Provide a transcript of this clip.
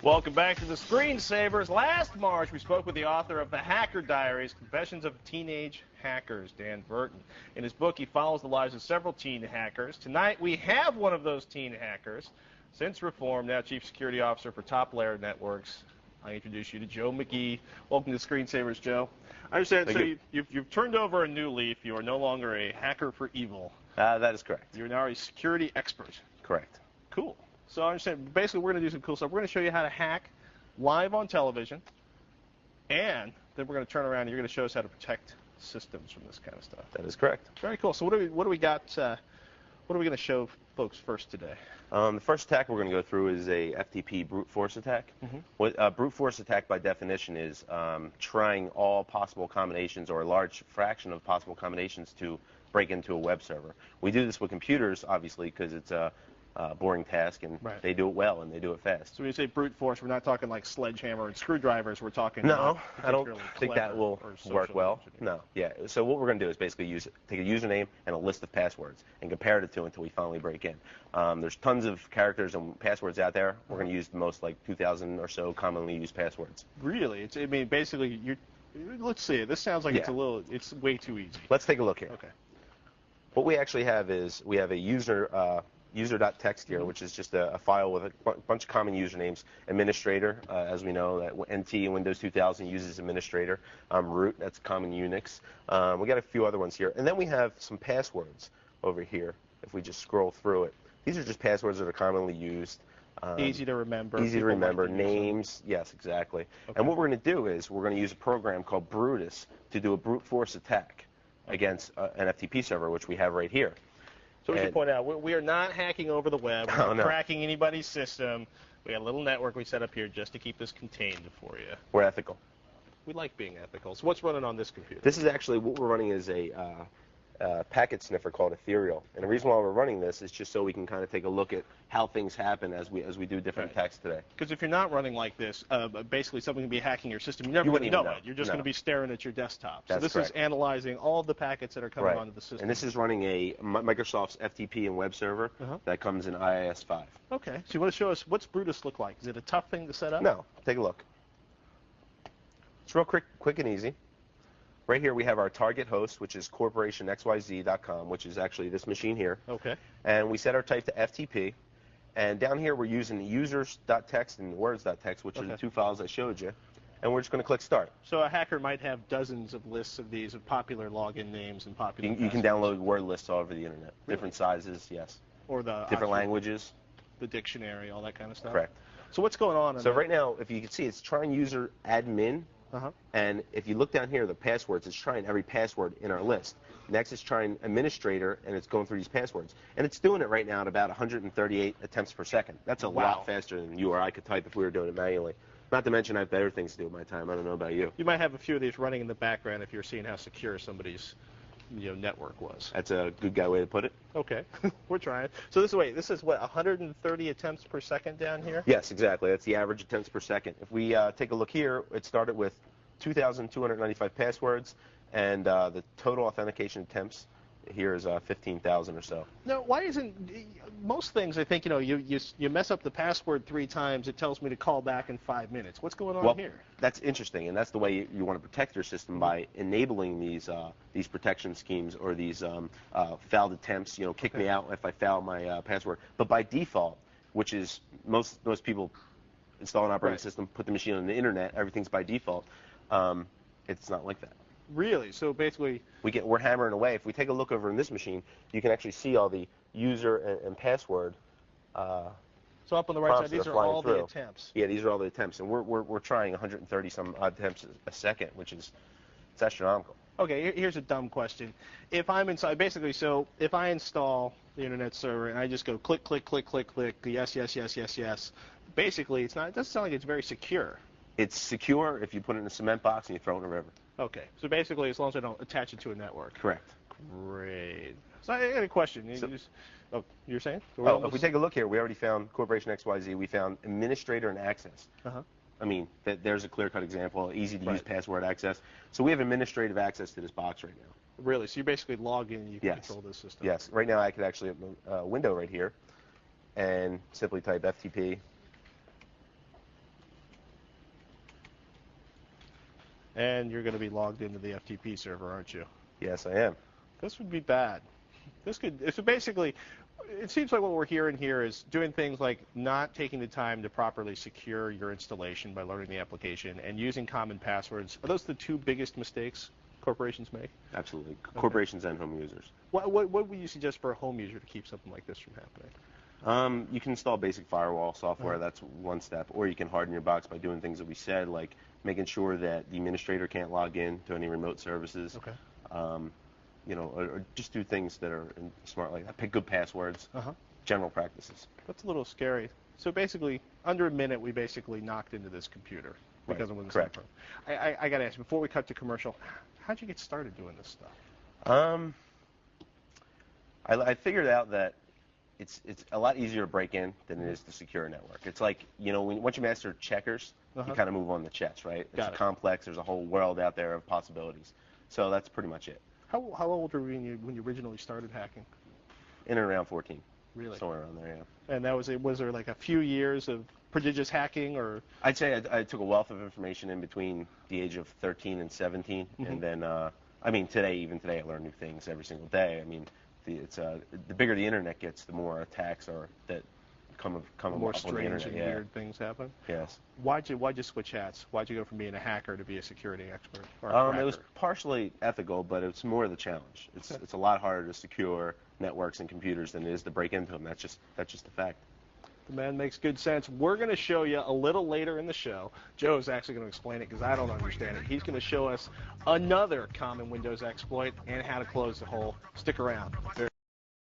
Welcome back to the Screensavers. Last March, we spoke with the author of The Hacker Diaries, Confessions of Teenage Hackers, Dan Burton. In his book, he follows the lives of several teen hackers. Tonight, we have one of those teen hackers, since reformed, now Chief Security Officer for Top Layer Networks. I introduce you to Joe Magee. Welcome to Screensavers, Joe. I understand, so you've turned over a new leaf. You are no longer a hacker for evil. That is correct. You're now a security expert. Correct. Cool. So I understand, basically we're going to do some cool stuff. We're going to show you how to hack live on television, and then we're going to turn around and you're going to show us how to protect systems from this kind of stuff. That is correct. Very cool. So what do we got, what are we going to show folks first today? The first attack we're going to go through is a FTP brute force attack. What brute force attack by definition is trying all possible combinations or a large fraction of possible combinations to break into a web server. We do this with computers, obviously, because it's a boring task, and they do it well, and they do it fast. So when you say brute force, we're not talking like sledgehammer and screwdrivers. We're talking no, I don't think that will work well. No, yeah. So what we're going to do is basically take a username and a list of passwords and compare it to until we finally break in. There's tons of characters and passwords out there. We're going to use the most, like 2,000 or so commonly used passwords. Really? I mean, basically, let's see. This sounds like it's way too easy. Let's take a look here. Okay. What we actually have is we have a user.txt here, which is just a file with a bunch of common usernames. Administrator, as we know, that NT in Windows 2000 uses administrator. Root, that's common Unix. We got a few other ones here. And then we have some passwords over here, if we just scroll through it. These are just passwords that are commonly used. Easy to remember. Easy to remember. Names, yes, exactly. Okay. And what we're going to do is we're going to use a program called Brutus to do a brute force attack against an FTP server, which we have right here. So we should point out, we are not hacking over the web. We're not cracking anybody's system. We got a little network we set up here just to keep this contained for you. We're ethical. We like being ethical. So what's running on this computer? This is actually, what we're running is a packet sniffer called Ethereal. And the reason why we're running this is just so we can kind of take a look at how things happen as we do different attacks today. Because if you're not running like this, basically something can be hacking your system. You're never going to know it. You're just going to be staring at your desktop. So this is analyzing all of the packets that are coming onto the system. And this is running a Microsoft's FTP and web server that comes in IIS 5. Okay. So you want to show us, what's Brutus look like? Is it a tough thing to set up? No. Take a look. It's real quick and easy. Right here we have our target host, which is corporationxyz.com, which is actually this machine here. Okay. And we set our type to FTP. And down here we're using users.txt and words.txt, which are the two files I showed you. And we're just going to click start. So a hacker might have dozens of lists of these, of popular login names and popular You can download word lists all over the internet. Really? Different sizes, yes. Or the different languages. The dictionary, all that kind of stuff. Correct. So what's going on? So right now, if you can see, it's trying user admin. And if you look down here, the passwords, it's trying every password in our list. Next, it's trying administrator, and it's going through these passwords. And it's doing it right now at about 138 attempts per second. That's a lot faster than you or I could type if we were doing it manually. Not to mention I have better things to do with my time. I don't know about you. You might have a few of these running in the background if you're seeing how secure somebody's network was. That's a good way to put it. Okay. We're trying. So this is what, 130 attempts per second down here? Yes, exactly. That's the average attempts per second. If we take a look here, it started with 2,295 passwords, and the total authentication attempts here is 15,000 or so. Now, why isn't most things? I think you mess up the password 3 times, it tells me to call back in 5 minutes. What's going on here? That's interesting, and that's the way you want to protect your system by enabling these protection schemes or these failed attempts. Kick me out if I fail my password. But by default, which is most people install an operating system, put the machine on the internet, everything's by default. It's not like that. Really? So basically, we're hammering away. If we take a look over in this machine, you can actually see all the user and password. So up on the right side, these are all the attempts. Yeah, these are all the attempts, and we're trying 130 some odd attempts a second, which is astronomical. Okay, here's a dumb question. If I'm inside, basically, so if I install the internet server and I just go click, click, click, click, click, yes, yes, yes, yes, yes. Basically, it doesn't sound like it's very secure. It's secure if you put it in a cement box and you throw it in a river. Okay, so basically, as long as I don't attach it to a network. Correct. Great. So I got a question. You're saying? If we take a look here, we already found Corporation XYZ. We found administrator and access. I mean, there's a clear-cut example, easy-to-use password access. So we have administrative access to this box right now. Really? So you basically log in and you can control this system? Yes. Right now I could actually open a window right here and simply type FTP. And you're going to be logged into the FTP server, aren't you? Yes, I am. This would be bad. So basically, it seems like what we're hearing here is doing things like not taking the time to properly secure your installation by learning the application and using common passwords. Are those the two biggest mistakes corporations make? Absolutely. Corporations and home users. What would you suggest for a home user to keep something like this from happening? You can install basic firewall software. That's one step. Or you can harden your box by doing things that we said, like making sure that the administrator can't log in to any remote services. Okay. Or just do things that are smart, like that. Pick good passwords, general practices. That's a little scary. So basically, under a minute, we basically knocked into this computer because of the Correct. Sniffer. I got to ask you, before we cut to commercial, how'd you get started doing this stuff? I figured out that it's a lot easier to break in than it is to secure a network. It's like, once you master checkers, you kind of move on to chess, right? It's complex. There's a whole world out there of possibilities. So that's pretty much it. How old were you when you originally started hacking? In and around 14. Really? Somewhere around there, yeah. And was there like a few years of prodigious hacking, or? I'd say I took a wealth of information in between the age of 13 and 17, and then, even today, I learn new things every single day. I mean, the bigger the internet gets, the more attacks are that come more up on the strange internet. and Yeah. weird things happen. Yes. Why'd you switch hats? Why'd you go from being a hacker to be a security expert? Or It was partially ethical, but it's more the challenge. It's a lot harder to secure networks and computers than it is to break into them. That's just the fact. The man makes good sense. We're going to show you a little later in the show. Joe's actually going to explain it because I don't understand it. He's going to show us another common Windows exploit and how to close the hole. Stick around.